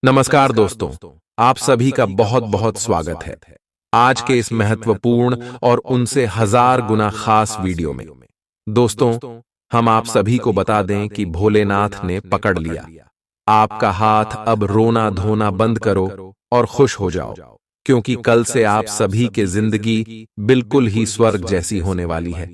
नमस्कार दोस्तों, आप सभी का बहुत बहुत स्वागत है आज के इस महत्वपूर्ण और उनसे हजार गुना खास वीडियो में। दोस्तों, हम आप सभी को बता दें कि भोलेनाथ ने पकड़ लिया आपका हाथ। अब रोना धोना बंद करो और खुश हो जाओ, क्योंकि कल से आप सभी की जिंदगी बिल्कुल ही स्वर्ग जैसी होने वाली है।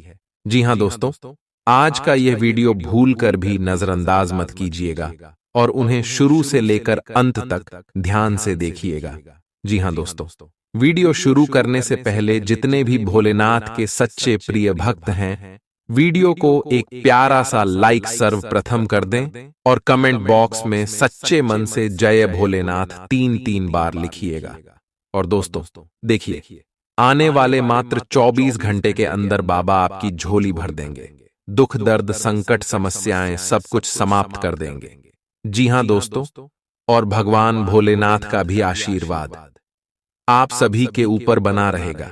जी हां दोस्तों, आज का यह वीडियो भूल कर भी नजरअंदाज मत कीजिएगा और उन्हें शुरू से लेकर अंत तक ध्यान से देखिएगा। जी हां दोस्तों, वीडियो शुरू करने से पहले जितने भी भोलेनाथ के सच्चे प्रिय भक्त हैं, वीडियो को एक प्यारा सा लाइक सर्वप्रथम कर दें और कमेंट बॉक्स में सच्चे मन से जय भोलेनाथ 3-3 बार लिखिएगा। और दोस्तों देखिए, आने वाले मात्र 24 घंटे के अंदर बाबा आपकी झोली भर देंगे। दुख दर्द संकट समस्याएं सब कुछ समाप्त कर देंगे। जी हां दोस्तों, और भगवान भोलेनाथ का भी आशीर्वाद आप सभी के ऊपर बना रहेगा।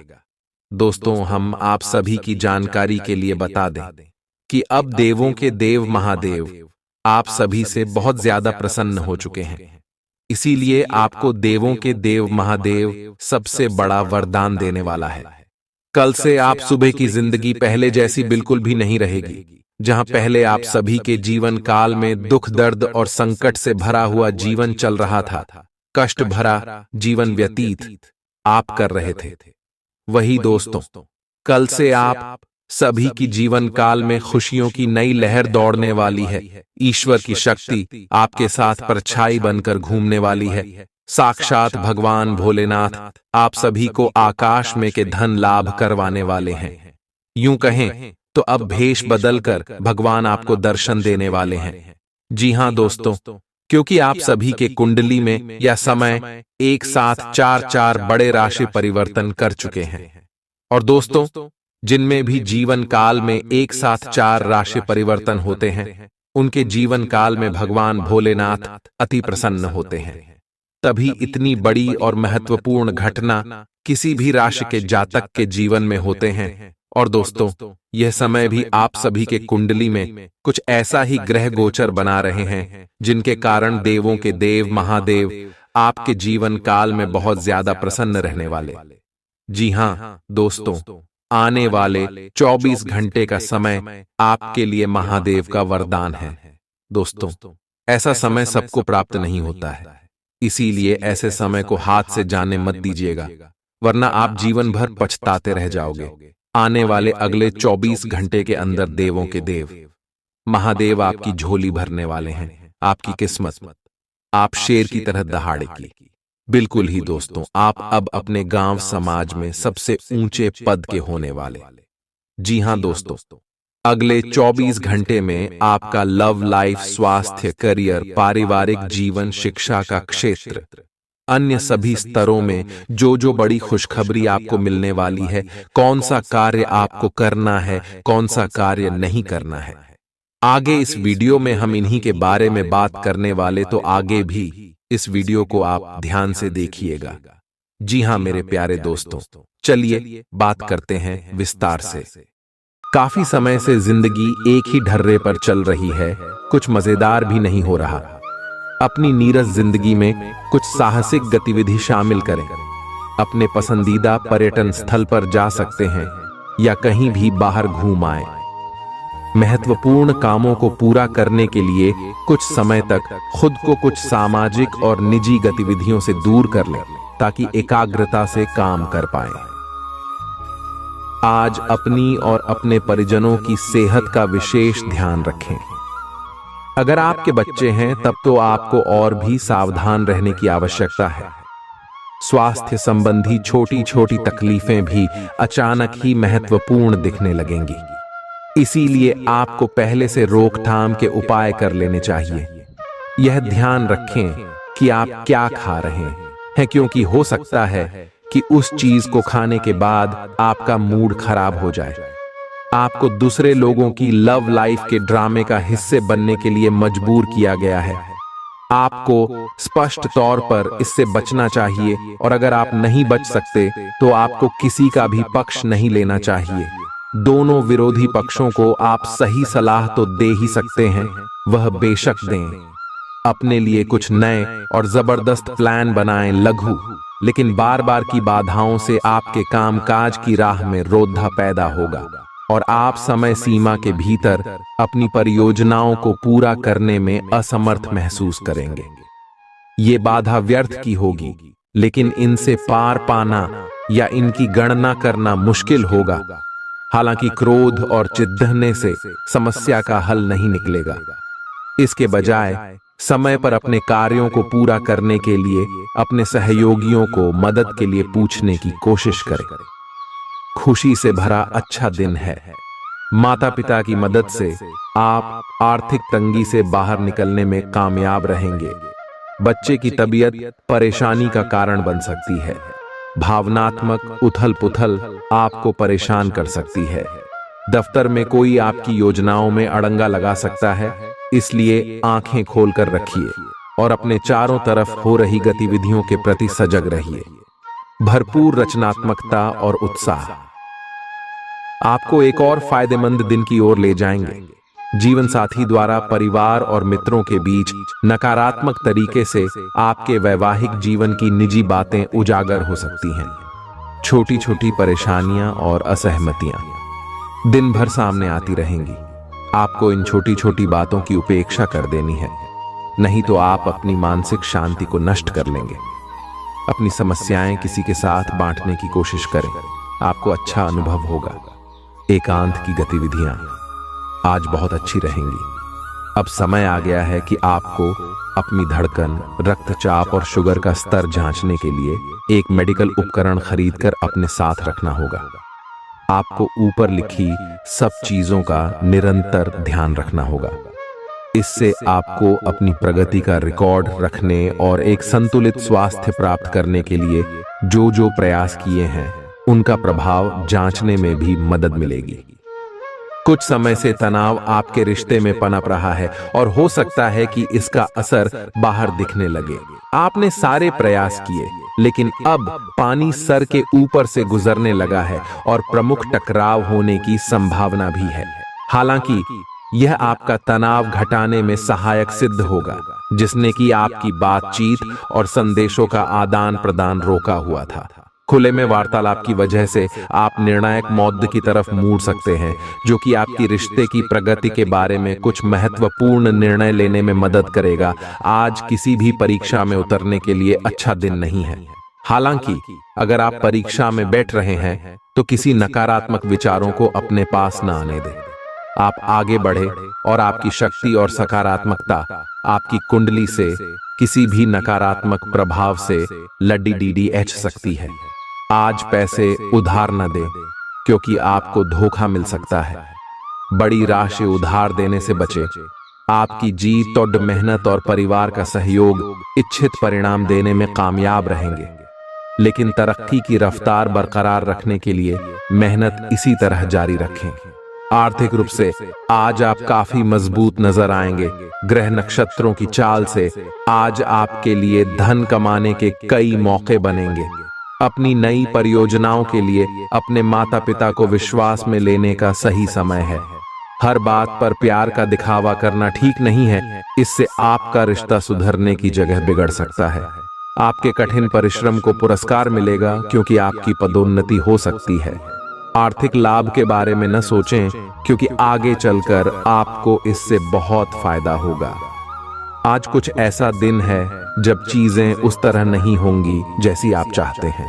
दोस्तों, हम आप सभी की जानकारी के लिए बता दें कि अब देवों के देव महादेव आप सभी से बहुत ज्यादा प्रसन्न हो चुके हैं। इसीलिए आपको देवों के देव महादेव सबसे बड़ा वरदान देने वाला है। कल से आप सुबह की जिंदगी पहले जैसी बिल्कुल भी नहीं रहेगी। जहां पहले आप सभी के जीवन काल में दुख दर्द और संकट से भरा हुआ जीवन चल रहा था, कष्ट भरा जीवन व्यतीत आप कर रहे थे, वही दोस्तों कल से आप सभी की जीवन काल में खुशियों की नई लहर दौड़ने वाली है। ईश्वर की शक्ति आपके साथ परछाई बनकर घूमने वाली है। साक्षात भगवान भोलेनाथ आप सभी को आकाश में के धन लाभ करवाने वाले हैं। यूं कहें तो अब भेष बदलकर भगवान आपको दर्शन देने वाले हैं। जी हां दोस्तों, क्योंकि आप सभी के कुंडली में यह समय एक साथ 4 बड़े राशि परिवर्तन कर चुके हैं। और दोस्तों, जिनमें भी जीवन काल में एक साथ 4 राशि परिवर्तन होते हैं, उनके जीवन काल में भगवान भोलेनाथ अति प्रसन्न होते हैं। तभी इतनी बड़ी और महत्वपूर्ण घटना किसी भी राशि के जातक के जीवन में होते हैं। और दोस्तों, यह समय भी आप सभी के कुंडली में कुछ ऐसा ही ग्रह गोचर बना रहे हैं, जिनके कारण देवों के देव महादेव आपके जीवन काल में बहुत ज्यादा प्रसन्न रहने वाले। जी हां दोस्तों, आने वाले 24 घंटे का समय आपके लिए महादेव का वरदान है। दोस्तों, ऐसा समय सबको प्राप्त नहीं होता है, इसीलिए ऐसे समय को हाथ से जाने मत दीजिएगा, वरना आप जीवन भर पछताते रह जाओगे। आने वाले अगले 24 घंटे के अंदर देवों के देव महादेव आपकी झोली भरने वाले हैं। आपकी किस्मत आप शेर की तरह दहाड़ेगी। बिल्कुल ही दोस्तों, आप अब अपने गांव समाज में सबसे ऊंचे पद के होने वाले। जी हां दोस्तों, अगले 24 घंटे में आपका लव लाइफ, स्वास्थ्य, करियर, पारिवारिक जीवन, शिक्षा का क्षेत्र, अन्य सभी स्तरों में जो बड़ी खुशखबरी आपको मिलने वाली है, कौन सा कार्य आपको करना है, कौन सा कार्य नहीं करना है, आगे इस वीडियो में हम इन्हीं के बारे में बात करने वाले, तो आगे भी इस वीडियो को आप ध्यान से देखिएगा। जी हां मेरे प्यारे दोस्तों, चलिए बात करते हैं विस्तार से। काफी समय से जिंदगी एक ही ढर्रे पर चल रही है, कुछ मजेदार भी नहीं हो रहा। अपनी नीरस जिंदगी में कुछ साहसिक गतिविधि शामिल करें। अपने पसंदीदा पर्यटन स्थल पर जा सकते हैं या कहीं भी बाहर घूम आए। महत्वपूर्ण कामों को पूरा करने के लिए कुछ समय तक खुद को कुछ सामाजिक और निजी गतिविधियों से दूर कर लें, ताकि एकाग्रता से काम कर पाएं। आज अपनी और अपने परिजनों की सेहत का विशेष ध्यान रखें। अगर आपके बच्चे हैं तब तो आपको और भी सावधान रहने की आवश्यकता है। स्वास्थ्य संबंधी छोटी छोटी तकलीफें भी अचानक ही महत्वपूर्ण दिखने लगेंगी, इसीलिए आपको पहले से रोकथाम के उपाय कर लेने चाहिए। यह ध्यान रखें कि आप क्या खा रहे हैं, क्योंकि हो सकता है कि उस चीज को खाने के बाद आपका मूड खराब हो जाए। आपको दूसरे लोगों की लव लाइफ के ड्रामे का हिस्से बनने के लिए मजबूर किया गया है। आपको स्पष्ट तौर पर इससे बचना चाहिए, और अगर आप नहीं बच सकते तो आपको किसी का भी पक्ष नहीं लेना चाहिए। दोनों विरोधी पक्षों को आप सही सलाह तो दे ही सकते हैं, वह बेशक दें, अपने लिए कुछ नए और जबरदस्त प्लान बनाएं। लघु लेकिन बार बार की बाधाओं से आपके कामकाज की राह में रोधा पैदा होगा और आप समय सीमा के भीतर अपनी परियोजनाओं को पूरा करने में असमर्थ महसूस करेंगे। ये बाधा व्यर्थ की होगी, लेकिन इनसे पार पाना या इनकी गणना करना मुश्किल होगा। हालांकि क्रोध और चिढ़ने से समस्या का हल नहीं निकलेगा। इसके बजाय समय पर अपने कार्यों को पूरा करने के लिए अपने सहयोगियों को मदद के लिए पूछने की कोशिश करें। खुशी से भरा अच्छा दिन है। माता पिता की मदद से आप आर्थिक तंगी से बाहर निकलने में कामयाब रहेंगे। बच्चे की तबीयत परेशानी का कारण बन सकती है। भावनात्मक उथल पुथल आपको परेशान कर सकती है। दफ्तर में कोई आपकी योजनाओं में अड़ंगा लगा सकता है, इसलिए आंखें खोलकर रखिए और अपने चारों तरफ हो रही गतिविधियों के प्रति सजग रहिए। भरपूर रचनात्मकता और उत्साह आपको एक और फायदेमंद दिन की ओर ले जाएंगे। जीवन साथी द्वारा परिवार और मित्रों के बीच नकारात्मक तरीके से आपके वैवाहिक जीवन की निजी बातें उजागर हो सकती हैं। छोटी छोटी परेशानियां और असहमतियां दिन भर सामने आती रहेंगी। आपको इन छोटी छोटी बातों की उपेक्षा कर देनी है, नहीं तो आप अपनी मानसिक शांति को नष्ट कर लेंगे। अपनी समस्याएं किसी के साथ बांटने की कोशिश करें, आपको अच्छा अनुभव होगा। एकांत की गतिविधियां आज बहुत अच्छी रहेंगी। अब समय आ गया है कि आपको अपनी धड़कन, रक्तचाप और शुगर का स्तर जांचने के लिए एक मेडिकल उपकरण खरीदकर अपने साथ रखना होगा। आपको ऊपर लिखी सब चीजों का निरंतर ध्यान रखना होगा। इससे आपको अपनी प्रगति का रिकॉर्ड रखने और एक संतुलित स्वास्थ्य प्राप्त करने के लिए जो जो प्रयास किए हैं उनका प्रभाव जांचने में भी मदद मिलेगी। कुछ समय से तनाव आपके रिश्ते में पनप रहा है और हो सकता है कि इसका असर बाहर दिखने लगे। आपने सारे प्रयास किए, लेकिन अब पानी सर के ऊपर से गुजरने लगा है और प्रमुख टकराव होने की संभावना भी है। हालांकि यह आपका तनाव घटाने में सहायक सिद्ध होगा, जिसने कि आपकी बातचीत और संदेशों का आदान प्रदान रोका हुआ था। खुले में वार्तालाप की वजह से आप निर्णायक मौद्द की तरफ मुड़ सकते हैं, जो कि आपकी रिश्ते की प्रगति के बारे में कुछ महत्वपूर्ण निर्णय लेने में मदद करेगा। आज किसी भी परीक्षा में उतरने के लिए अच्छा दिन नहीं है। हालांकि अगर आप परीक्षा में बैठ रहे हैं तो किसी नकारात्मक विचारों को अपने पास न आने दें। आप आगे बढ़े और आपकी शक्ति और सकारात्मकता आपकी कुंडली से किसी भी नकारात्मक प्रभाव से लड़ी सकती है। आज पैसे उधार न दें, क्योंकि आपको धोखा मिल सकता है। बड़ी राशि उधार देने से बचें। आपकी जीत और मेहनत और परिवार का सहयोग इच्छित परिणाम देने में कामयाब रहेंगे, लेकिन तरक्की की रफ्तार बरकरार रखने के लिए मेहनत इसी तरह जारी रखें। आर्थिक रूप से आज आप काफी मजबूत नजर आएंगे। ग्रह नक्षत्रों की चाल से आज आपके लिए धन कमाने के कई मौके बनेंगे। अपनी नई परियोजनाओं के लिए अपने माता पिता को विश्वास में लेने का सही समय है। हर बात पर प्यार का दिखावा करना ठीक नहीं है, इससे आपका रिश्ता सुधरने की जगह बिगड़ सकता है। आपके कठिन परिश्रम को पुरस्कार मिलेगा, क्योंकि आपकी पदोन्नति हो सकती है। आर्थिक लाभ के बारे में न सोचें, क्योंकि आगे चलकर आपको इससे बहुत फायदा होगा। आज कुछ ऐसा दिन है जब चीजें उस तरह नहीं होंगी जैसी आप चाहते हैं।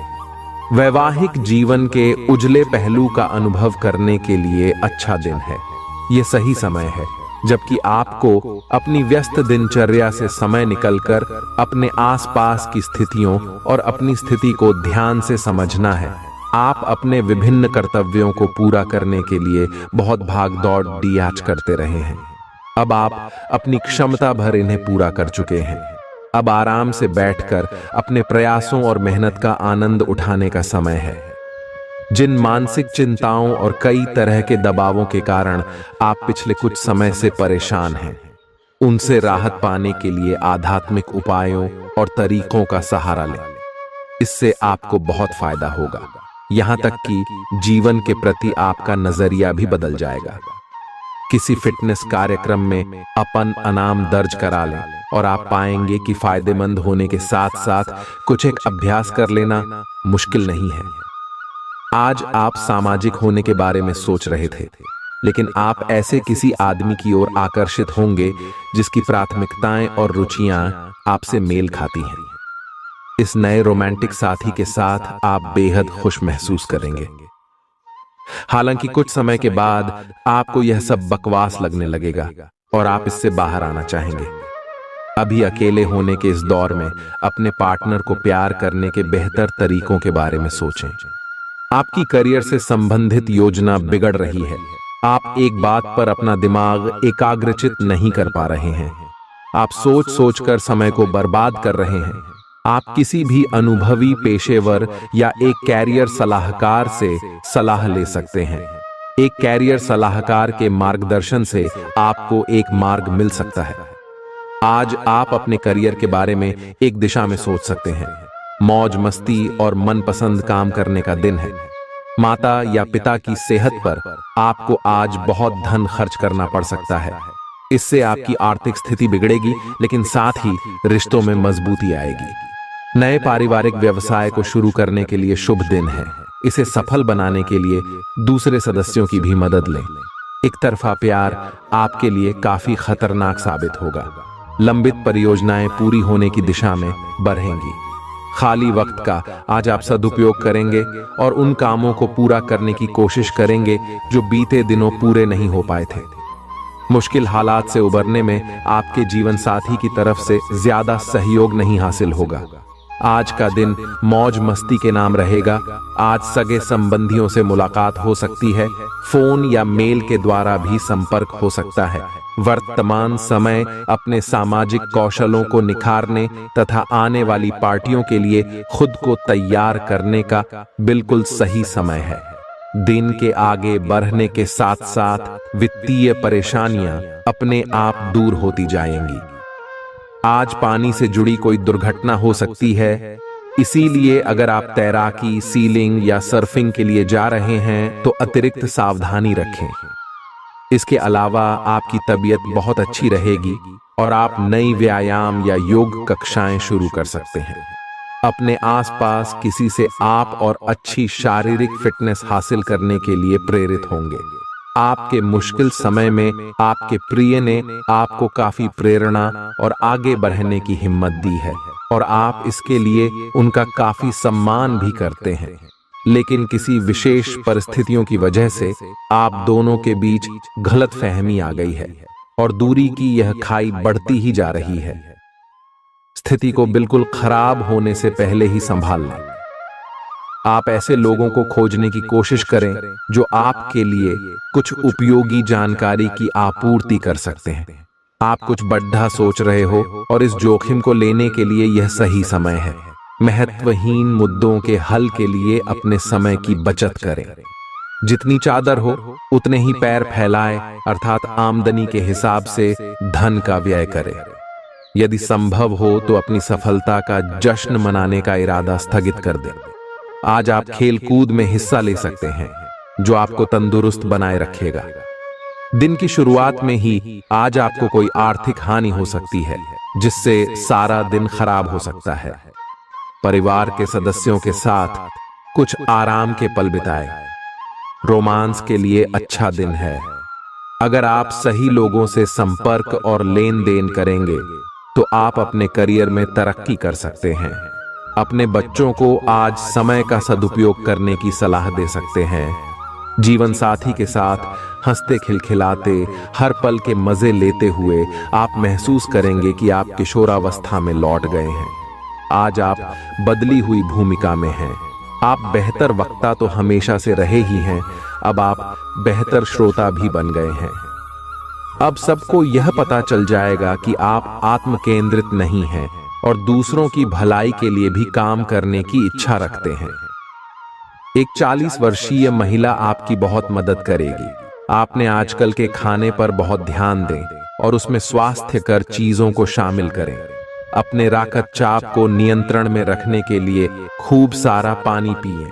वैवाहिक जीवन के उजले पहलू का अनुभव करने के लिए अच्छा दिन है। यह सही समय है जबकि आपको अपनी व्यस्त दिनचर्या से समय निकलकर अपने आसपास की स्थितियों और अपनी स्थिति को ध्यान से समझना है। आप अपने विभिन्न कर्तव्यों को पूरा करने के लिए बहुत भाग दौड़ आज करते रहे हैं। अब आप अपनी क्षमता भर इन्हें पूरा कर चुके हैं। अब आराम से बैठकर अपने प्रयासों और मेहनत का आनंद उठाने का समय है। जिन मानसिक चिंताओं और कई तरह के दबावों के कारण आप पिछले कुछ समय से परेशान हैं, उनसे राहत पाने के लिए आध्यात्मिक उपायों और तरीकों का सहारा लें। इससे आपको बहुत फायदा होगा, यहाँ तक कि जीवन के प्रति आपका नजरिया भी बदल जाएगा। किसी फिटनेस कार्यक्रम में अपन इनाम दर्ज करा लें और आप पाएंगे कि फायदेमंद होने के साथ साथ कुछ एक अभ्यास कर लेना मुश्किल नहीं है। आज आप सामाजिक होने के बारे में सोच रहे थे, लेकिन आप ऐसे किसी आदमी की ओर आकर्षित होंगे जिसकी प्राथमिकताएं और रुचियां आपसे मेल खाती हैं। इस नए रोमांटिक साथी के साथ आप बेहद खुश महसूस करेंगे। हालांकि कुछ समय के बाद आपको यह सब बकवास लगने लगेगा और आप इससे बाहर आना चाहेंगे। अभी अकेले होने के इस दौर में अपने पार्टनर को प्यार करने के बेहतर तरीकों के बारे में सोचें। आपकी करियर से संबंधित योजना बिगड़ रही है। आप एक बात पर अपना दिमाग एकाग्रचित नहीं कर पा रहे हैं। आप सोच सोचकर समय को बर्बाद कर रहे हैं। आप किसी भी अनुभवी पेशेवर या एक कैरियर सलाहकार से सलाह ले सकते हैं। एक कैरियर सलाहकार के मार्गदर्शन से आपको एक मार्ग मिल सकता है। आज आप अपने करियर के बारे में एक दिशा में सोच सकते हैं। मौज मस्ती और मनपसंद काम करने का दिन है। माता या पिता की सेहत पर आपको आज बहुत धन खर्च करना पड़ सकता है। इससे आपकी आर्थिक स्थिति बिगड़ेगी, लेकिन साथ ही रिश्तों में मजबूती आएगी। नए पारिवारिक व्यवसाय को शुरू करने के लिए शुभ दिन है। इसे सफल बनाने के लिए दूसरे सदस्यों की भी मदद लें। एक तरफा प्यार आपके लिए काफी खतरनाक साबित होगा। लंबित परियोजनाएं पूरी होने की दिशा में बढ़ेंगी। खाली वक्त का आज आप सदुपयोग करेंगे और उन कामों को पूरा करने की कोशिश करेंगे जो बीते दिनों पूरे नहीं हो पाए थे। मुश्किल हालात से उबरने में आपके जीवन साथी की तरफ से ज्यादा सहयोग नहीं हासिल होगा। आज का दिन मौज मस्ती के नाम रहेगा। आज सगे संबंधियों से मुलाकात हो सकती है। फोन या मेल के द्वारा भी संपर्क हो सकता है। वर्तमान समय अपने सामाजिक कौशलों को निखारने तथा आने वाली पार्टियों के लिए खुद को तैयार करने का बिल्कुल सही समय है। दिन के आगे बढ़ने के साथ साथ वित्तीय परेशानियां अपने आप दूर होती जाएंगी। आज पानी से जुड़ी कोई दुर्घटना हो सकती है, इसीलिए अगर आप तैराकी, सीलिंग या सर्फिंग के लिए जा रहे हैं तो अतिरिक्त सावधानी रखें। इसके अलावा आपकी तबीयत बहुत अच्छी रहेगी और आप नई व्यायाम या योग कक्षाएं शुरू कर सकते हैं। अपने आसपास किसी से आप और अच्छी शारीरिक फिटनेस हासिल करने के लिए प्रेरित होंगे। आपके मुश्किल समय में आपके प्रिय ने आपको काफी प्रेरणा और आगे बढ़ने की हिम्मत दी है और आप इसके लिए उनका काफी सम्मान भी करते हैं। लेकिन किसी विशेष परिस्थितियों की वजह से आप दोनों के बीच गलतफहमी आ गई है और दूरी की यह खाई बढ़ती ही जा रही है। स्थिति को बिल्कुल खराब होने से पहले ही संभाल लें। आप ऐसे लोगों को खोजने की कोशिश करें जो आपके लिए कुछ उपयोगी जानकारी की आपूर्ति कर सकते हैं। आप कुछ बड़ा सोच रहे हो और इस जोखिम को लेने के लिए यह सही समय है। महत्वहीन मुद्दों के हल के लिए अपने समय की बचत करें। जितनी चादर हो उतने ही पैर फैलाएं, अर्थात आमदनी के हिसाब से धन का व्यय करें। यदि संभव हो तो अपनी सफलता का जश्न मनाने का इरादा स्थगित कर दें। आज आप खेल कूद में हिस्सा ले सकते हैं जो आपको तंदुरुस्त बनाए रखेगा। दिन की शुरुआत में ही आज आपको कोई आर्थिक हानि हो सकती है जिससे सारा दिन खराब हो सकता है। परिवार के सदस्यों के साथ कुछ आराम के पल बिताएं। रोमांस के लिए अच्छा दिन है। अगर आप सही लोगों से संपर्क और लेन देन करेंगे तो आप अपने करियर में तरक्की कर सकते हैं। अपने बच्चों को आज समय का सदुपयोग करने की सलाह दे सकते हैं। जीवन साथी के साथ हंसते खिलखिलाते हर पल के मजे लेते हुए आप महसूस करेंगे कि आप किशोरावस्था में लौट गए हैं। आज आप बदली हुई भूमिका में हैं। आप बेहतर वक्ता तो हमेशा से रहे ही हैं, अब आप बेहतर श्रोता भी बन गए हैं। अब सबको यह पता चल जाएगा कि आप आत्म केंद्रित नहीं हैं और दूसरों की भलाई के लिए भी काम करने की इच्छा रखते हैं। एक 40 वर्षीय महिला आपकी बहुत मदद करेगी। आपने आजकल के खाने पर बहुत ध्यान दें और उसमें स्वास्थ्यकर चीजों को शामिल करें। अपने रक्तचाप को नियंत्रण में रखने के लिए खूब सारा पानी पिएं।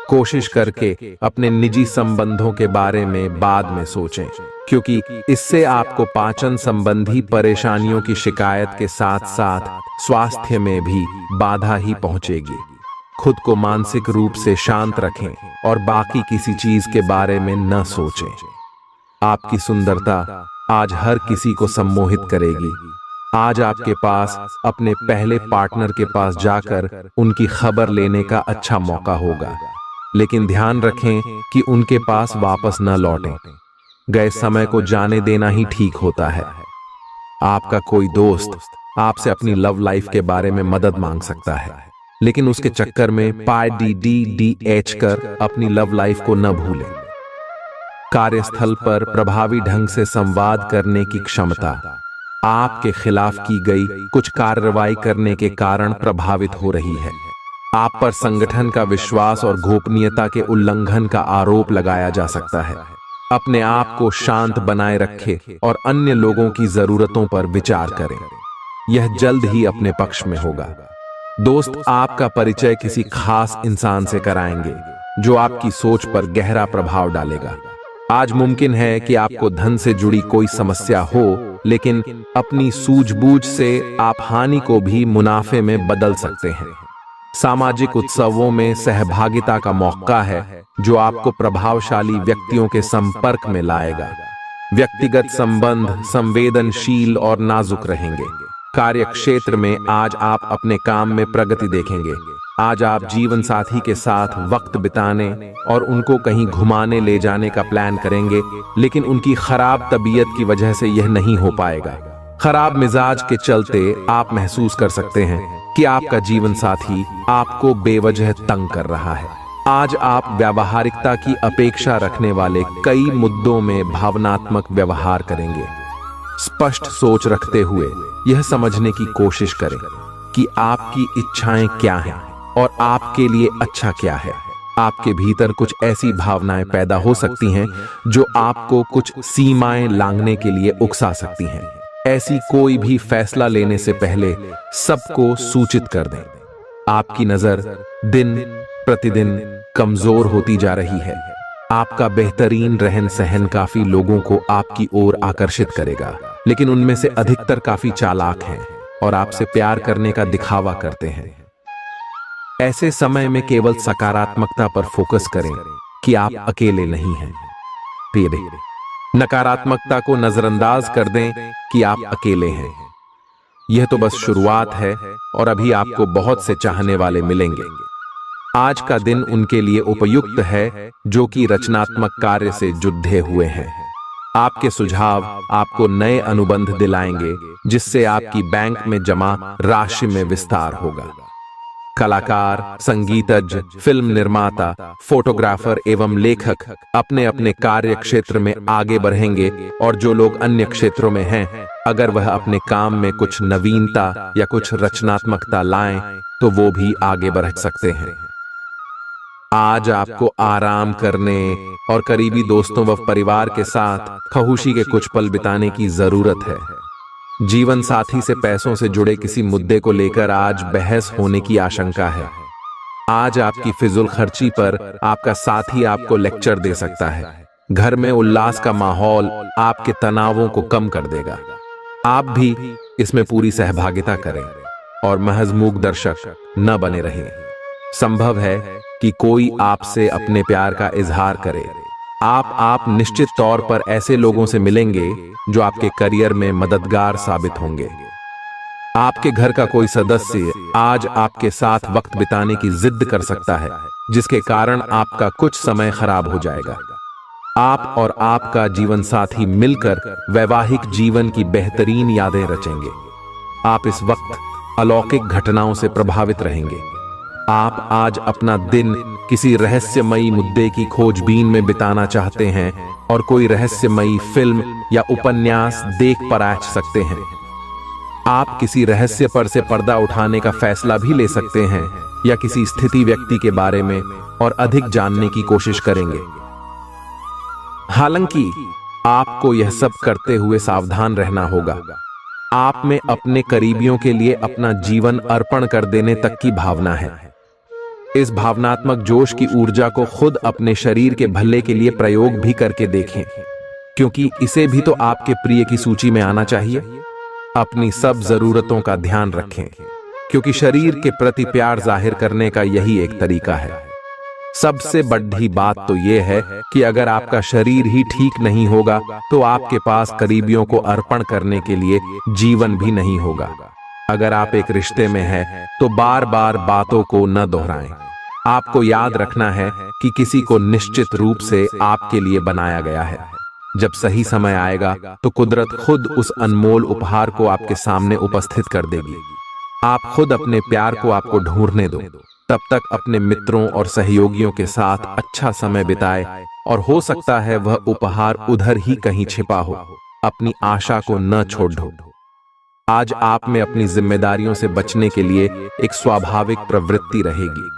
कोशिश करके अपने निजी संबंधों के बारे में बाद में सोचें, क्योंकि इससे आपको पाचन संबंधी परेशानियों की शिकायत के साथ साथ स्वास्थ्य में भी बाधा ही पहुंचेगी। खुद को मानसिक रूप से शांत रखें और बाकी किसी चीज के बारे में न सोचें। आपकी सुंदरता आज हर किसी को सम्मोहित करेगी। आज आपके पास अपने पहले पार्टनर के पास जाकर उनकी खबर लेने का अच्छा मौका होगा, लेकिन ध्यान रखें कि उनके पास वापस न लौटें। गए समय को जाने देना ही ठीक होता है। आपका कोई दोस्त आपसे अपनी लव लाइफ के बारे में मदद मांग सकता है, लेकिन उसके चक्कर में PDDDH कर अपनी लव लाइफ को न भूलें। कार्यस्थल पर प्रभावी ढंग से संवाद करने की क्षमता आपके खिलाफ की गई कुछ कार्रवाई करने के कारण प्रभावित हो रही है। आप पर संगठन का विश्वास और गोपनीयता के उल्लंघन का आरोप लगाया जा सकता है। अपने आप को शांत बनाए रखें और अन्य लोगों की जरूरतों पर विचार करें। यह जल्द ही अपने पक्ष में होगा। दोस्त आपका परिचय किसी खास इंसान से कराएंगे जो आपकी सोच पर गहरा प्रभाव डालेगा। आज मुमकिन है कि आपको धन से जुड़ी कोई समस्या हो, लेकिन अपनी सूझबूझ से आप हानि को भी मुनाफे में बदल सकते हैं। सामाजिक उत्सवों में सहभागिता का मौका है जो आपको प्रभावशाली व्यक्तियों के संपर्क में लाएगा। व्यक्तिगत संबंध संवेदनशील और नाजुक रहेंगे। कार्य क्षेत्र में आज आप अपने काम में प्रगति देखेंगे। आज आप जीवन साथी के साथ वक्त बिताने और उनको कहीं घुमाने ले जाने का प्लान करेंगे, लेकिन उनकी खराब तबीयत की वजह से यह नहीं हो पाएगा। खराब मिजाज के चलते आप महसूस कर सकते हैं कि आपका जीवन साथी आपको बेवजह तंग कर रहा है। आज आप व्यावहारिकता की अपेक्षा रखने वाले कई मुद्दों में भावनात्मक व्यवहार करेंगे। स्पष्ट सोच रखते हुए यह समझने की कोशिश करें कि आपकी इच्छाएं क्या हैं और आपके लिए अच्छा क्या है। आपके भीतर कुछ ऐसी भावनाएं पैदा हो सकती हैं जो आपको कुछ सीमाएं लांघने के लिए उकसा सकती हैं। ऐसी कोई भी फैसला लेने से पहले सबको सूचित कर दें। आपकी नजर दिन प्रतिदिन कमजोर होती जा रही है। आपका बेहतरीन रहन सहन काफी लोगों को आपकी ओर आकर्षित करेगा, लेकिन उनमें से अधिकतर काफी चालाक हैं और आपसे प्यार करने का दिखावा करते हैं। ऐसे समय में केवल सकारात्मकता पर फोकस करें कि आप अकेले नहीं हैं। नकारात्मकता को नजरअंदाज कर दें कि आप अकेले हैं। यह तो बस शुरुआत है और अभी आपको बहुत से चाहने वाले मिलेंगे। आज का दिन उनके लिए उपयुक्त है जो कि रचनात्मक कार्य से जुड़े हुए हैं। आपके सुझाव आपको नए अनुबंध दिलाएंगे, जिससे आपकी बैंक में जमा राशि में विस्तार होगा। कलाकार, संगीतज्ञ, फिल्म निर्माता, फोटोग्राफर एवं लेखक अपने अपने कार्य क्षेत्र में आगे बढ़ेंगे, और जो लोग अन्य क्षेत्रों में हैं, अगर वह अपने काम में कुछ नवीनता या कुछ रचनात्मकता लाएं, तो वो भी आगे बढ़ सकते हैं। आज आपको आराम करने और करीबी दोस्तों व परिवार के साथ खुशी के कुछ पल बिताने की जरूरत है। जीवन साथी से पैसों से जुड़े किसी मुद्दे को लेकर आज बहस होने की आशंका है। आज आपकी फिजूल खर्ची पर आपका साथी आपको लेक्चर दे सकता है। घर में उल्लास का माहौल आपके तनावों को कम कर देगा। आप भी इसमें पूरी सहभागिता करें और महज मूक दर्शक न बने रहें। संभव है कि कोई आपसे अपने प्यार का इजहार करे। आप निश्चित तौर पर ऐसे लोगों से मिलेंगे जो आपके करियर में मददगार साबित होंगे। आपके घर का कोई सदस्य आज आपके साथ वक्त बिताने की जिद कर सकता है, जिसके कारण आपका कुछ समय खराब हो जाएगा। आप और आपका जीवन साथी मिलकर वैवाहिक जीवन की बेहतरीन यादें रचेंगे। आप इस वक्त अलौकिक घटनाओं से प्रभावित रहेंगे। आप आज अपना दिन किसी रहस्यमयी मुद्दे की खोजबीन में बिताना चाहते हैं और कोई रहस्यमयी फिल्म या उपन्यास देख पराच सकते हैं। आप किसी रहस्य पर से पर्दा उठाने का फैसला भी ले सकते हैं या किसी स्थिति व्यक्ति के बारे में और अधिक जानने की कोशिश करेंगे। हालांकि आपको यह सब करते हुए सावधान रहना होगा। आप में अपने करीबियों के लिए अपना जीवन अर्पण कर देने तक की भावना है। इस भावनात्मक जोश की ऊर्जा को खुद अपने शरीर के भले के लिए प्रयोग भी करके देखें, क्योंकि इसे भी तो आपके प्रिय की सूची में आना चाहिए। अपनी सब जरूरतों का ध्यान रखें, क्योंकि शरीर के प्रति प्यार जाहिर करने का यही एक तरीका है। सबसे बड़ी बात तो यह है कि अगर आपका शरीर ही ठीक नहीं होगा तो आपके पास करीबियों को अर्पण करने के लिए जीवन भी नहीं होगा। अगर आप एक रिश्ते में हैं तो बार बार बातों को न दोहराएं। आपको याद रखना है कि किसी को निश्चित रूप से आपके लिए बनाया गया है। जब सही समय आएगा तो कुदरत खुद उस अनमोल उपहार को आपके सामने उपस्थित कर देगी। आप खुद अपने प्यार को आपको ढूंढने दो। तब तक अपने मित्रों और सहयोगियों के साथ अच्छा समय बिताए, और हो सकता है वह उपहार उधर ही कहीं छिपा हो। अपनी आशा को न छोड़ दो। आज आप में अपनी जिम्मेदारियों से बचने के लिए एक स्वाभाविक प्रवृत्ति रहेगी,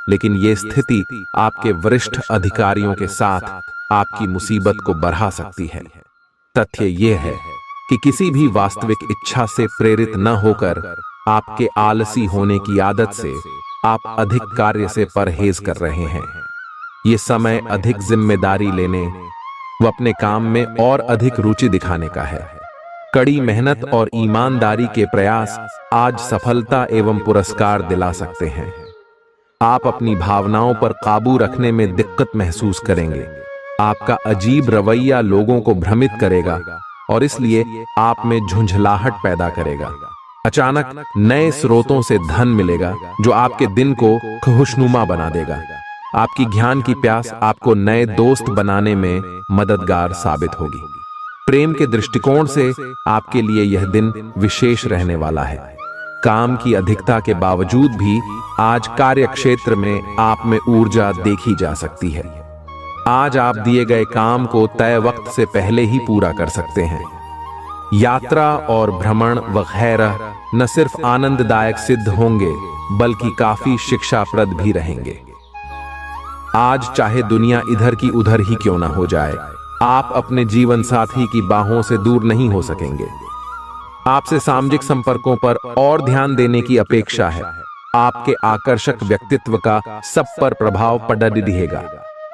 लेकिन यह स्थिति आपके वरिष्ठ अधिकारियों के साथ आपकी मुसीबत को बढ़ा सकती है। तथ्य यह है कि किसी भी वास्तविक इच्छा से प्रेरित न होकर आपके आलसी होने की आदत से आप अधिक कार्य से परहेज कर रहे हैं। ये समय अधिक जिम्मेदारी लेने व अपने काम में और अधिक रुचि दिखाने का है। कड़ी मेहनत और ईमानदारी के प्रयास आज सफलता एवं पुरस्कार दिला सकते हैं। आप अपनी भावनाओं पर काबू रखने में दिक्कत महसूस करेंगे। आपका अजीब रवैया लोगों को भ्रमित करेगा और इसलिए आप में झुंझलाहट पैदा करेगा। अचानक नए स्रोतों से धन मिलेगा जो आपके दिन को खुशनुमा बना देगा। आपकी ज्ञान की प्यास आपको नए दोस्त बनाने में मददगार साबित होगी। प्रेम के दृष्टिकोण से आपके लिए यह दिन विशेष रहने वाला है। काम की अधिकता के बावजूद भी आज कार्य क्षेत्र में आप में ऊर्जा देखी जा सकती है। आज आप दिए गए काम को तय वक्त से पहले ही पूरा कर सकते हैं। यात्रा और भ्रमण वगैरह न सिर्फ आनंददायक सिद्ध होंगे बल्कि काफी शिक्षाप्रद भी रहेंगे। आज चाहे दुनिया इधर की उधर ही क्यों न हो जाए, आप अपने जीवन साथी की बाहों से दूर नहीं हो सकेंगे। आपसे सामाजिक संपर्कों पर और ध्यान देने की अपेक्षा है। आपके आकर्षक व्यक्तित्व का सब पर प्रभाव पड़ दिखेगा।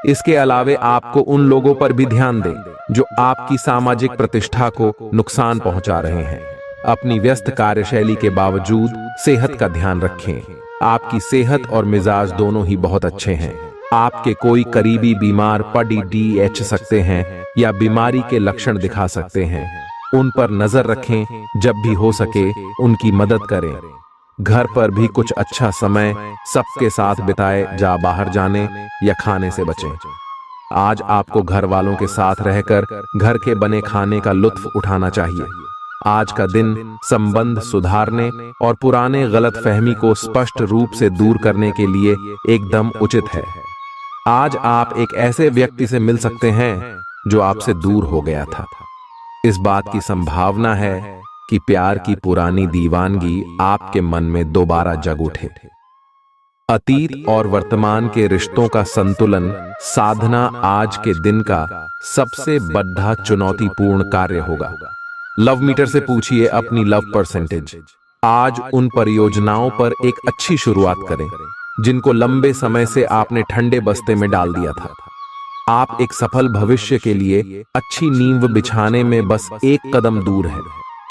इसके अलावे आपको उन लोगों पर भी ध्यान दें जो आपकी सामाजिक प्रतिष्ठा को नुकसान पहुंचा रहे हैं। अपनी व्यस्त कार्यशैली के बावजूद सेहत का ध्यान रखें। आपकी सेहत और मिजाज दोनों ही बहुत अच्छे हैं। आपके कोई करीबी बीमार पड़ सकते हैं या बीमारी के लक्षण दिखा सकते हैं। उन पर नजर रखें। जब भी हो सके उनकी मदद करें। घर पर भी कुछ अच्छा समय सबके साथ बिताए। जा बाहर जाने या खाने से बचें। आज आपको घर वालों के साथ रहकर घर के बने खाने का लुत्फ उठाना चाहिए। आज का दिन संबंध सुधारने और पुराने गलतफहमी को स्पष्ट रूप से दूर करने के लिए एकदम उचित है। आज आप एक ऐसे व्यक्ति से मिल सकते हैं जो आपसे दूर हो गया था। इस बात की संभावना है कि प्यार की पुरानी दीवानगी आपके मन में दोबारा जग उठे। अतीत और वर्तमान के रिश्तों का संतुलन साधना आज के दिन का सबसे बड़ा चुनौतीपूर्ण कार्य होगा। लव मीटर से पूछिए अपनी लव परसेंटेज। आज उन परियोजनाओं पर एक अच्छी शुरुआत करें जिनको लंबे समय से आपने ठंडे बस्ते में डाल दिया था। आप एक सफल भविष्य के लिए अच्छी नींव बिछाने में बस एक कदम दूर है।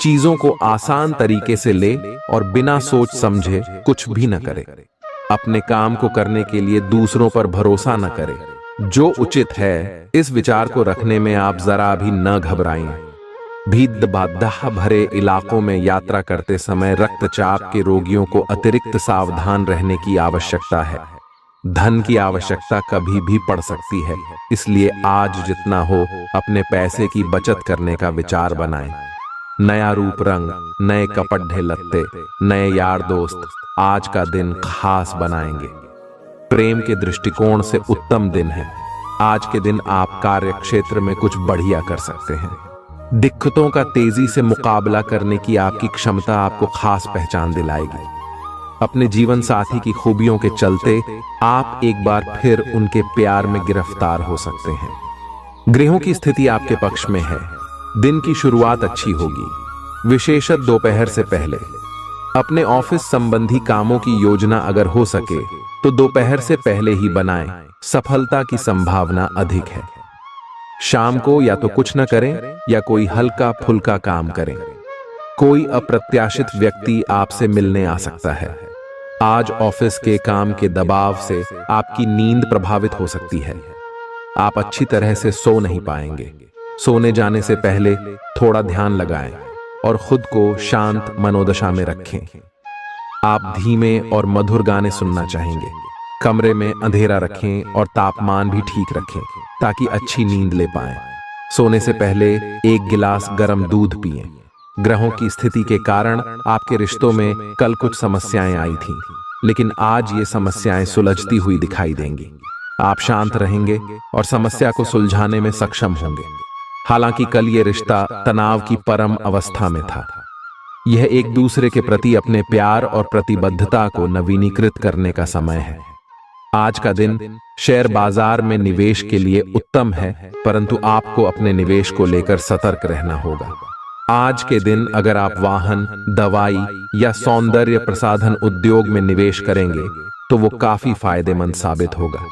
चीजों को आसान तरीके से ले और बिना सोच समझे कुछ भी न करें। अपने काम को करने के लिए दूसरों पर भरोसा न करें। जो उचित है इस विचार को रखने में आप जरा भी न घबराएं। भीड़-भाड़ भरे इलाकों में यात्रा करते समय रक्तचाप के रोगियों को अतिरिक्त सावधान रहने की आवश्यकता है। धन की आवश्यकता कभी भी पड़ सकती है, इसलिए आज जितना हो अपने पैसे की बचत करने का विचार बनाएं। नया रूप रंग, नए कपड़े लत्ते, नए यार दोस्त आज का दिन खास बनाएंगे। प्रेम के दृष्टिकोण से उत्तम दिन है। आज के दिन आप कार्य क्षेत्र में कुछ बढ़िया कर सकते हैं। दिक्कतों का तेजी से मुकाबला करने की आपकी क्षमता आपको खास पहचान दिलाएगी। अपने जीवन साथी की खूबियों के चलते आप एक बार फिर उनके प्यार में गिरफ्तार हो सकते हैं। ग्रहों की स्थिति आपके पक्ष में है। दिन की शुरुआत अच्छी होगी, विशेषत दोपहर से पहले। अपने ऑफिस संबंधी कामों की योजना अगर हो सके तो दोपहर से पहले ही बनाएं, सफलता की संभावना अधिक है। शाम को या तो कुछ न करें या कोई हल्का फुल्का काम करें। कोई अप्रत्याशित व्यक्ति आपसे मिलने आ सकता है। आज ऑफिस के काम के दबाव से आपकी नींद प्रभावित हो सकती है। आप अच्छी तरह से सो नहीं पाएंगे। सोने जाने से पहले थोड़ा ध्यान लगाएं और खुद को शांत मनोदशा में रखें। आप धीमे और मधुर गाने सुनना चाहेंगे। कमरे में अंधेरा रखें और तापमान भी ठीक रखें ताकि अच्छी नींद ले पाएं। सोने से पहले 1 गिलास गर्म दूध पिएं। ग्रहों की स्थिति के कारण आपके रिश्तों में कल कुछ समस्याएं आई थीं, लेकिन आज ये समस्याएं सुलझती हुई दिखाई देंगी। आप शांत रहेंगे और समस्या को सुलझाने में सक्षम होंगे। हालांकि कल ये रिश्ता तनाव की परम अवस्था में था। यह एक दूसरे के प्रति अपने प्यार और प्रतिबद्धता को नवीनीकृत करने का समय है। आज का दिन शेयर बाजार में निवेश के लिए उत्तम है, परंतु आपको अपने निवेश को लेकर सतर्क रहना होगा। आज के दिन अगर आप वाहन, दवाई या सौंदर्य प्रसाधन उद्योग में निवेश करेंगे तो वो काफी फायदेमंद साबित होगा।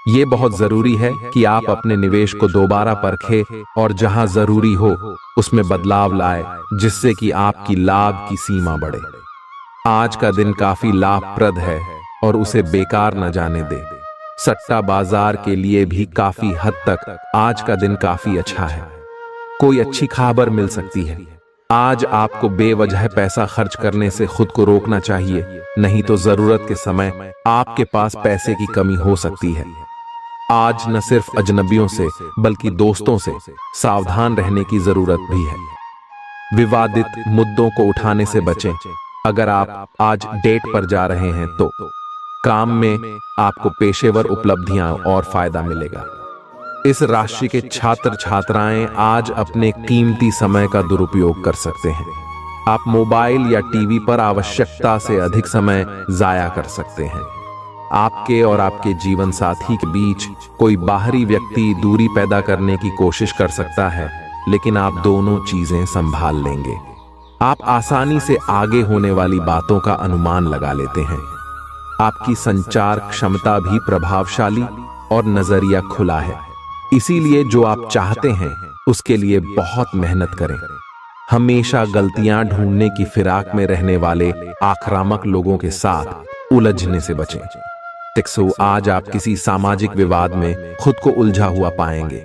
ये बहुत जरूरी है कि आप अपने निवेश को दोबारा परखें और जहां जरूरी हो उसमें बदलाव लाए, जिससे कि आपकी लाभ की सीमा बढ़े। आज का दिन काफी लाभप्रद है और उसे बेकार न जाने दे। सट्टा बाजार के लिए भी काफी हद तक आज का दिन काफी अच्छा है। कोई अच्छी खबर मिल सकती है। आज आपको बेवजह पैसा खर्च करने से खुद को रोकना चाहिए, नहीं तो जरूरत के समय आपके पास पैसे की कमी हो सकती है। आज न सिर्फ अजनबियों से बल्कि दोस्तों से सावधान रहने की जरूरत भी है। विवादित मुद्दों को उठाने से बचें। अगर आप आज डेट पर जा रहे हैं तो काम में आपको पेशेवर उपलब्धियां और फायदा मिलेगा। इस राशि के छात्र छात्राएं आज अपने कीमती समय का दुरुपयोग कर सकते हैं। आप मोबाइल या टीवी पर आवश्यकता से अधिक समय जाया कर सकते हैं। आपके और आपके जीवन साथी के बीच कोई बाहरी व्यक्ति दूरी पैदा करने की कोशिश कर सकता है, लेकिन आप दोनों चीजें संभाल लेंगे। आप आसानी से आगे होने वाली बातों का अनुमान लगा लेते हैं। आपकी संचार क्षमता भी प्रभावशाली और नजरिया खुला है। इसीलिए जो आप चाहते हैं उसके लिए बहुत मेहनत करें। हमेशा गलतियां ढूंढने की फिराक में रहने वाले आक्रामक लोगों के साथ उलझने से बचें। टिक्सो, आज आप किसी सामाजिक विवाद में खुद को उलझा हुआ पाएंगे।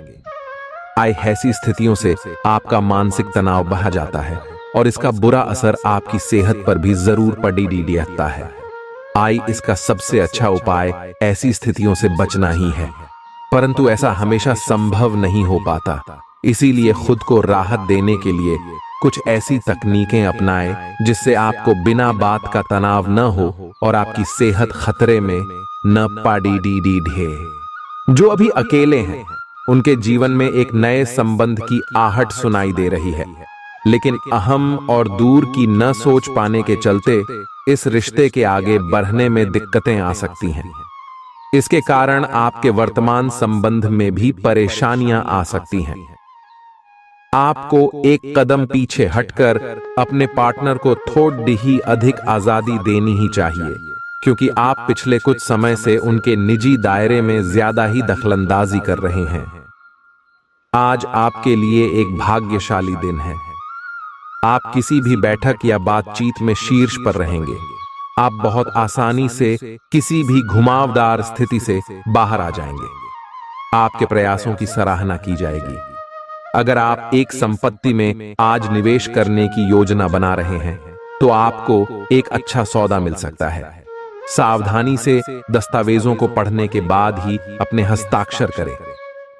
ऐसी स्थितियों से आपका मानसिक तनाव बढ़ जाता है और इसका बुरा असर आपकी सेहत पर भी जरूर पड़ता है। इसका सबसे अच्छा उपाय ऐसी स्थितियों से बचना ही है, परंतु ऐसा हमेशा संभव नहीं हो पाता। इसीलिए खुद को राहत देने के लिए कुछ ऐसी तकनीकें अपनाएं जिससे आपको बिना बात का तनाव न हो और आपकी सेहत खतरे में न पड़े। जो अभी अकेले हैं उनके जीवन में एक नए संबंध की आहट सुनाई दे रही है, लेकिन अहम और दूर की न सोच पाने के चलते इस रिश्ते के आगे बढ़ने में दिक्कतें आ सकती हैं। इसके कारण आपके वर्तमान संबंध में भी परेशानियां आ सकती हैं। आपको एक कदम पीछे हटकर अपने पार्टनर को थोड़ी ही अधिक आजादी देनी ही चाहिए, क्योंकि आप पिछले कुछ समय से उनके निजी दायरे में ज्यादा ही दखलंदाजी कर रहे हैं। आज आपके लिए एक भाग्यशाली दिन है। आप किसी भी बैठक या बातचीत में शीर्ष पर रहेंगे। आप बहुत आसानी से किसी भी घुमावदार स्थिति से बाहर आ जाएंगे। आपके प्रयासों की सराहना की जाएगी। अगर आप एक संपत्ति में आज निवेश करने की योजना बना रहे हैं तो आपको एक अच्छा सौदा मिल सकता है। सावधानी से दस्तावेजों को पढ़ने के बाद ही अपने हस्ताक्षर करें।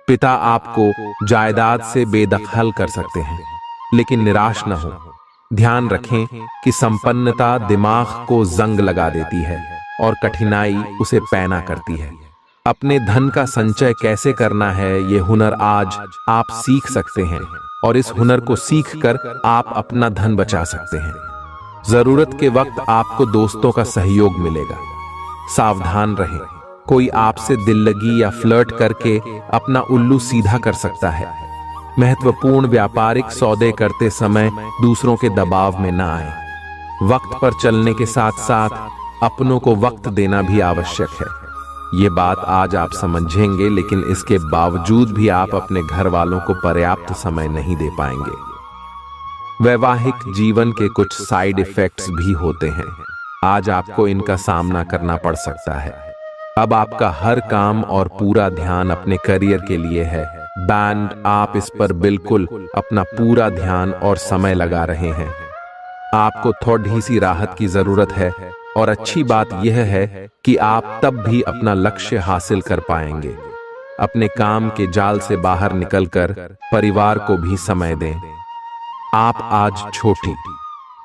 पिता आपको जायदाद से बेदखल कर सकते हैं, लेकिन निराश न हो। ध्यान रखें कि संपन्नता दिमाग को जंग लगा देती है और कठिनाई उसे पैना करती है। अपने धन का संचय कैसे करना है ये हुनर आज आप सीख सकते हैं और इस हुनर को सीखकर आप अपना धन बचा सकते हैं। जरूरत के वक्त आपको दोस्तों का सहयोग मिलेगा। सावधान रहें, कोई आपसे दिल लगी या फ्लर्ट करके अपना उल्लू सीधा कर सकता है। महत्वपूर्ण व्यापारिक सौदे करते समय दूसरों के दबाव में न आए। वक्त पर चलने के साथ साथ अपनों को वक्त देना भी आवश्यक है। ये बात आज आप समझेंगे, लेकिन इसके बावजूद भी आप अपने घर वालों को पर्याप्त समय नहीं दे पाएंगे। वैवाहिक जीवन के कुछ साइड इफेक्ट्स भी होते हैं। आज आपको इनका सामना करना पड़ सकता है। अब आपका हर काम और पूरा ध्यान अपने करियर के लिए है। बैंड, आप इस पर बिल्कुल अपना पूरा ध्यान और समय लगा रहे हैं। आपको थोड़ी सी राहत की जरूरत है, और अच्छी बात यह है कि आप तब भी अपना लक्ष्य हासिल कर पाएंगे। अपने काम के जाल से बाहर निकलकर परिवार को भी समय दें। आप आज छोटी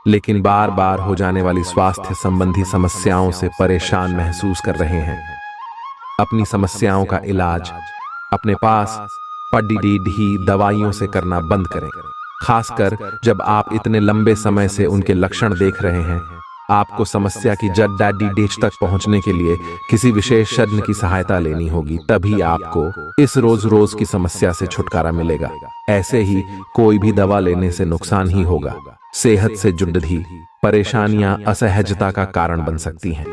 लेकिन बार बार हो जाने वाली स्वास्थ्य संबंधी समस्याओं से परेशान महसूस कर रहे हैं। अपनी समस्याओं का इलाज अपने पास पड़ी दवाइयों से करना बंद करें, खासकर जब आप इतने लंबे समय से उनके लक्षण देख रहे हैं। आपको समस्या की जड़ डेच तक पहुंचने के लिए किसी विशेषज्ञ की सहायता लेनी होगी, तभी आपको इस रोज की समस्या से छुटकारा मिलेगा। ऐसे ही कोई भी दवा लेने से नुकसान ही होगा। सेहत से जुड़ी परेशानियां असहजता का कारण बन सकती हैं।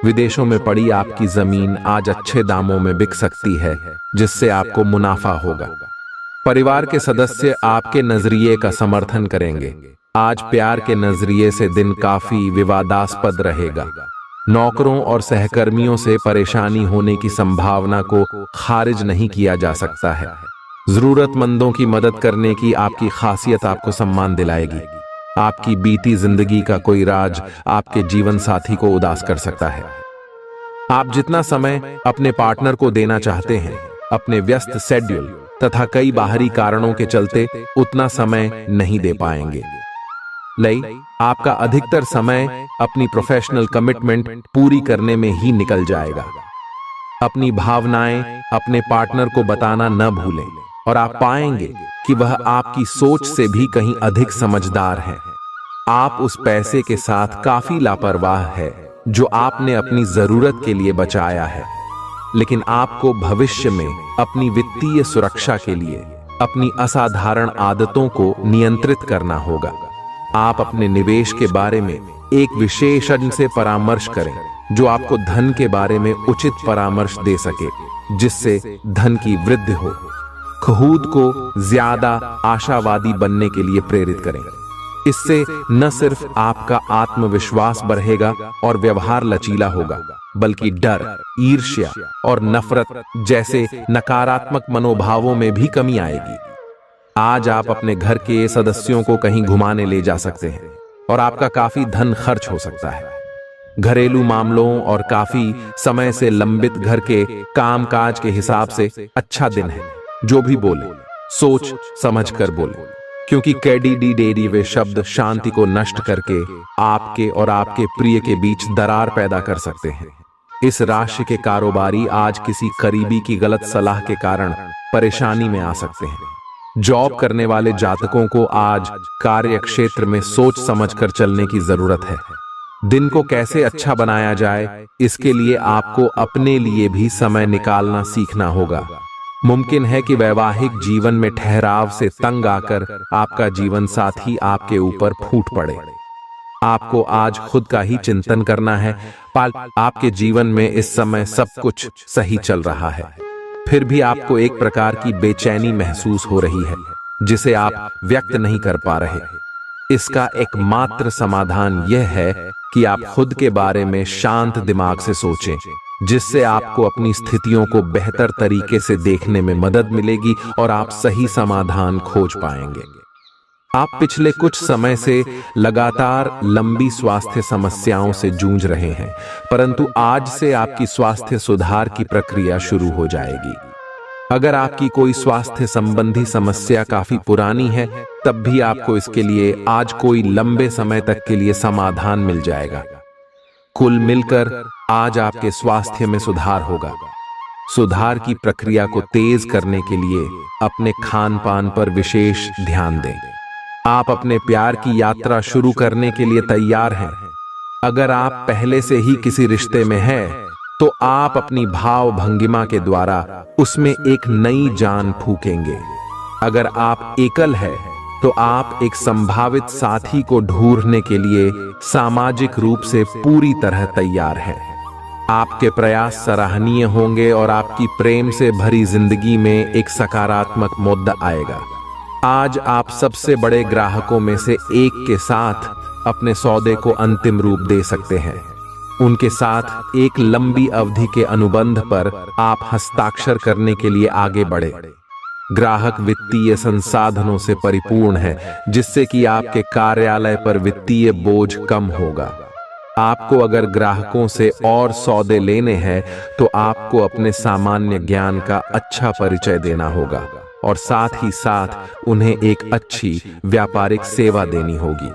विदेशों में पड़ी आपकी जमीन आज अच्छे दामों में बिक सकती है, जिससे आपको मुनाफा होगा। परिवार के सदस्य आपके नजरिए का समर्थन करेंगे। आज प्यार के नजरिए से दिन काफी विवादास्पद रहेगा। नौकरों और सहकर्मियों से परेशानी होने की संभावना को खारिज नहीं किया जा सकता है। जरूरतमंदों की मदद करने की आपकी खासियत आपको सम्मान दिलाएगी। आपकी बीती जिंदगी का कोई राज आपके जीवन साथी को उदास कर सकता है। आप जितना समय अपने पार्टनर को देना चाहते हैं, अपने व्यस्त शेड्यूल तथा कई बाहरी कारणों के चलते उतना समय नहीं दे पाएंगे। आपका अधिकतर समय अपनी प्रोफेशनल कमिटमेंट पूरी करने में ही निकल जाएगा। अपनी भावनाएं अपने पार्टनर को बताना न भूलें, और आप पाएंगे कि वह आपकी सोच से भी कहीं अधिक समझदार है। आप उस पैसे के साथ काफी लापरवाह है जो आपने अपनी जरूरत के लिए बचाया है, लेकिन आपको भविष्य में अपनी वित्तीय सुरक्षा के लिए अपनी असाधारण आदतों को नियंत्रित करना होगा। आप अपने निवेश के बारे में एक विशेषज्ञ से परामर्श करें, जो आपको धन के बारे में उचित परामर्श दे सके, जिससे धन की वृद्धि हो। खुद को ज्यादा आशावादी बनने के लिए प्रेरित करें। इससे न सिर्फ आपका आत्मविश्वास बढ़ेगा और व्यवहार लचीला होगा, बल्कि डर, ईर्ष्या और नफरत जैसे नकारात्मक मनोभावों में भी कमी आएगी। आज आप अपने घर के सदस्यों को कहीं घुमाने ले जा सकते हैं, और आपका काफी धन खर्च हो सकता है। घरेलू मामलों और काफी समय से लंबित घर के कामकाज के हिसाब से अच्छा दिन है। जो भी बोले सोच समझ कर बोले, क्योंकि कैडी वे शब्द शांति को नष्ट करके आपके और आपके प्रिय के बीच दरार पैदा कर सकते हैं। इस राशि के कारोबारी आज किसी करीबी की गलत सलाह के कारण परेशानी में आ सकते हैं। जॉब करने वाले जातकों को आज कार्य क्षेत्र में सोच समझकर चलने की जरूरत है। दिन को कैसे अच्छा बनाया जाए, इसके लिए आपको अपने लिए भी समय निकालना सीखना होगा। मुमकिन है कि वैवाहिक जीवन में ठहराव से तंग आकर आपका जीवन साथी आपके ऊपर फूट पड़े। आपको आज खुद का ही चिंतन करना है। आपके जीवन में इस समय सब कुछ सही चल रहा है, फिर भी आपको एक प्रकार की बेचैनी महसूस हो रही है, जिसे आप व्यक्त नहीं कर पा रहे। इसका एकमात्र समाधान यह है कि आप खुद के बारे में शांत दिमाग से सोचें, जिससे आपको अपनी स्थितियों को बेहतर तरीके से देखने में मदद मिलेगी और आप सही समाधान खोज पाएंगे। आप पिछले कुछ समय से लगातार लंबी स्वास्थ्य समस्याओं से जूझ रहे हैं, परंतु आज से आपकी स्वास्थ्य सुधार की प्रक्रिया शुरू हो जाएगी। अगर आपकी कोई स्वास्थ्य संबंधी समस्या काफी पुरानी है, तब भी आपको इसके लिए आज कोई लंबे समय तक के लिए समाधान मिल जाएगा। कुल मिलकर आज आपके स्वास्थ्य में सुधार होगा। सुधार की प्रक्रिया को तेज करने के लिए अपने खान पान पर विशेष ध्यान दें। आप अपने प्यार की यात्रा शुरू करने के लिए तैयार हैं। अगर आप पहले से ही किसी रिश्ते में हैं, तो आप अपनी भाव भंगिमा के द्वारा उसमें एक नई जान फूकेंगे। अगर आप एकल हैं, तो आप एक संभावित साथी को ढूंढने के लिए सामाजिक रूप से पूरी तरह तैयार हैं। आपके प्रयास सराहनीय होंगे और आपकी प्रेम से भरी जिंदगी में एक सकारात्मक मुद्दा आएगा। आज आप सबसे बड़े ग्राहकों में से एक के साथ अपने सौदे को अंतिम रूप दे सकते हैं। उनके साथ एक लंबी अवधि के अनुबंध पर आप हस्ताक्षर करने के लिए आगे बढ़े। ग्राहक वित्तीय संसाधनों से परिपूर्ण है, जिससे कि आपके कार्यालय पर वित्तीय बोझ कम होगा। आपको अगर ग्राहकों से और सौदे लेने हैं तो आपको अपने सामान्य ज्ञान का अच्छा परिचय देना होगा और साथ ही साथ उन्हें एक अच्छी व्यापारिक सेवा देनी होगी।